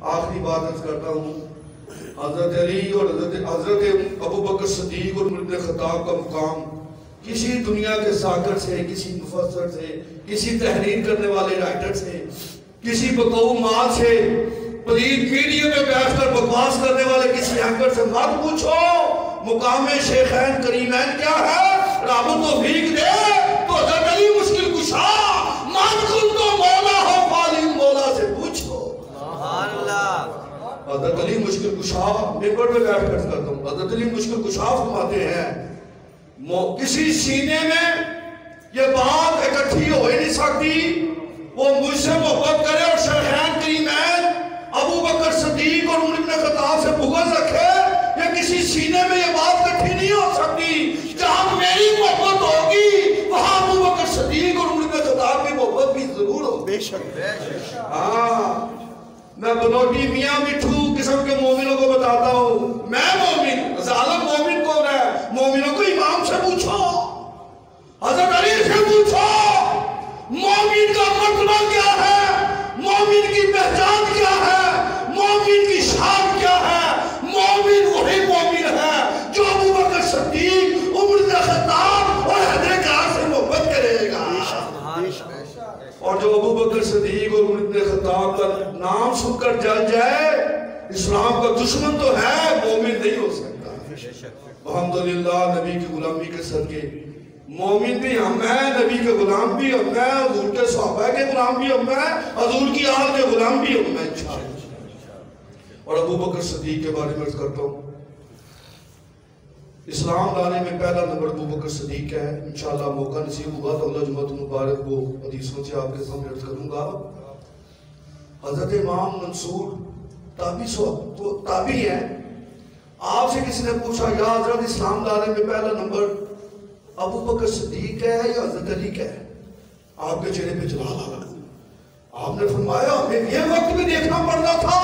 آخری بات عرض کرتا ہوں، حضرت علی اور حضرت ابو بکر صدیق اور عمر بن خطاب کا مقام کسی دنیا کے ساکر سے، کسی مفسر سے، کسی تحریر کرنے والے رائٹر سے، کسی بقو مال سے، پلیت میڈیا میں بیٹھ کر بکواس کرنے والے کسی اینکر سے مت پوچھو مقام شیخین کریمین کیا ہے۔ رب توفیق دے تو حضرت علی مشکل کشا، من کن تو مولا ہو فالم مولا سے پوچھو۔ سبحان اللہ۔ حضرت علی مشکل کشا، ممبر میں بیٹھ کر کرتا ہوں، حضرت علی مشکل کشا فرماتے ہیں کسی سینے میں یہ بات اکٹھی ہو ہی نہیں سکتی، وہ مجھ سے محبت کرے اور شیخین کریمین ابو بکر صدیق اور عمر بن خطاب سے بغض رکھے، یہ کسی سینے میں یہ بات اکٹھی نہیں ہو سکتی۔ جہاں میری محبت ہوگی وہاں ابو بکر صدیق اور عمر بن خطاب کی محبت بھی ضرور ہو۔ بے شک۔ ہاں، میں بنوٹی میاں مٹھو قسم کے مومنوں کو بتاتا ہوں، میں مومن، ظالم مومن کون ہے؟ مومنوں کو امام سے پوچھو، حضرت علی سے پوچھو، مومن کا مرتبہ کیا ہے، مومن کی پہچان کیا ہے، مومن کی شان کیا ہے۔ مومن وہی مومن ہے جو ابو بکر صدیق، عمر بن خطاب اور حضرت علی سے محبت کرے گا۔ اور جو ابو بکر صدیق اور عمر بن خطاب کا نام سن کر جل جائے، اسلام کا دشمن تو ہے، مومن نہیں ہو سکتا۔ الحمدللہ نبی کی غلامی کے صدقے مومن بھی ہم ہیں، نبی کے غلام بھی ہم ہیں، حضور کے صحابہ کے غلام بھی ہم ہیں، حضور کی آل کے غلام بھی ہم ہیں انشاءاللہ۔ اور ابو بکر صدیق کے بارے میں عرض کرتا ہوں، اسلام لانے میں پہلا نمبر ابو بکر صدیق ہے۔ انشاءاللہ موقع نصیب ہوگا تو اللہ جمعۃ المبارک کو حدیثوں سے آپ کے سامنے عرض کروں گا۔ حضرت امام منصور تابعی ہیں، آپ سے کسی نے پوچھا یا حضرت اسلام لانے میں پہلا نمبر ابو بکر صدیق ہے یا حضرت علی کا ہے؟ آپ کے چہرے پہ جلال آ رہا، آپ نے فرمایا ہمیں یہ وقت بھی دیکھنا پڑتا تھا،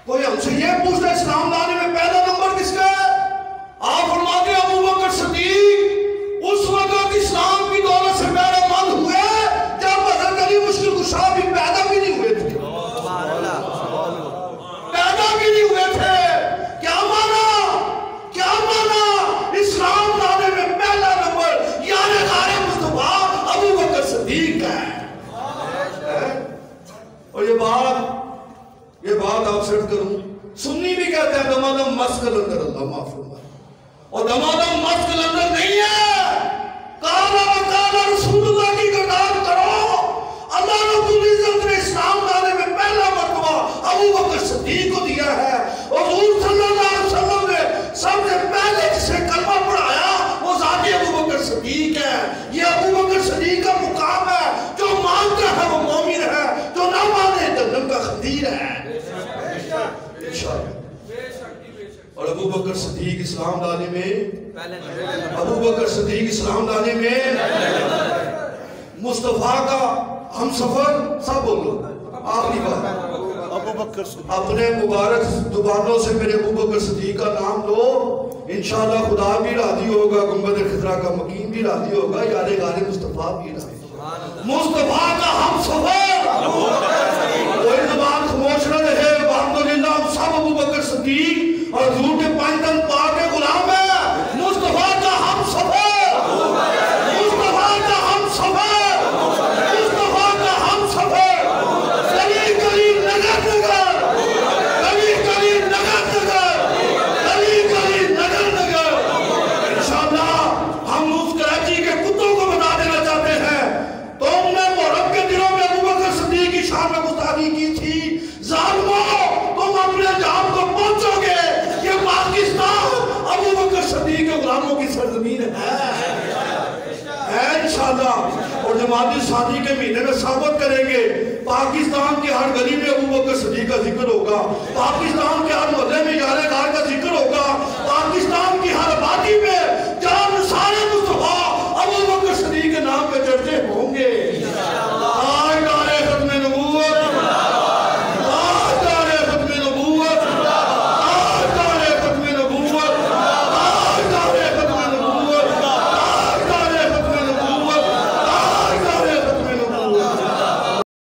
کوئی ہم سے یہ پوچھتا اسلام لانے میں پہلا نمبر کس کا ہے؟ آپ فرماتے ہیں ابو بکر صدیق اس وقت اسلام کی دولت سے پہلے مند ہوئے جب حضرت علی مشکل کشا بھی پیدا بھی نہیں ہوئے تھے، پیدا بھی نہیں ہوئے تھے۔ کیا مانا اسلام لانے میں پہلا نمبر یعنی غار مصطفیٰ ابو بکر صدیق ہے۔ اور یہ بات آپ سے کروں، سنی بھی کہتے ہیں دمادم مسک اندر اللہ معاف فرمائے، اور دمادم مسک اندر نہیں ہے۔ کالا وکالا رسول اللہ کی گردان کرو، اللہ رب العزت نے اسلام لانے میں پہلا مرتبہ ابو بکر صدیق کو دیا ہے۔ حضور صلی اللہ علیہ وسلم نے سب سے پہلے جسے کلمہ پڑھایا وہ ذات ابو بکر صدیق ہے۔ یہ ابو بکر صدیق کا مقام ہے، جو مانتا ہے وہ مومن ہے، جو نہ مانے جہنم کا خطیر ہے۔ اور ابو بکر صدیق اسلام لانے میں، ابو بکر صدیق اسلام لانے میں مصطفیٰ کا ہم سفر، سب بولو آخری بات، ابو بکر صدیق اپنے مبارک زبانوں سے میرے ابو بکر صدیق کا نام لو، انشاءاللہ خدا بھی راضی ہوگا، گنبد خضرا کا مقیم بھی راضی ہوگا، یار غار مصطفیٰ بھی راضی ہوگا۔ مصطفیٰ کا ہم سفر، کوئی زبان خاموش نہ رہے، الحمدللہ ہم سب ابو بکر صدیق اور حضور کے پانچ دن پاک کے غلام ہیں۔ مصطفیٰ کا ہم سفر، مصطفیٰ کا ہم سفر، مصطفیٰ کا ہم سفر، گلی گلی نگر نگر، گلی گلی نگر نگر، گلی گلی نگر نگر۔ انشاءاللہ ہم اس کراچی کے کتوں کو بتا دینا چاہتے ہیں، تم نے محرم کے دنوں میں ابو بکر صدیق کی شان میں گستاخی کی تھی، ظالموں تم اپنے جام کو پہنچو گے۔ یہ پاکستان ابو بکر صدیق کے غلاموں کی سرزمین ہے انشاءاللہ۔ اور جماعت ثانی کے مہینے میں ثابت کریں گے، پاکستان کے ہر گلی میں ابو بکر صدیق کا ذکر ہوگا، پاکستان کے ہر محلے میں یار غار کا ذکر ہوگا، پاکستان کی ہر آبادی میں جہاں سارے مصطفیٰ ابو بکر صدیق کے نام پہ چرچے ہوں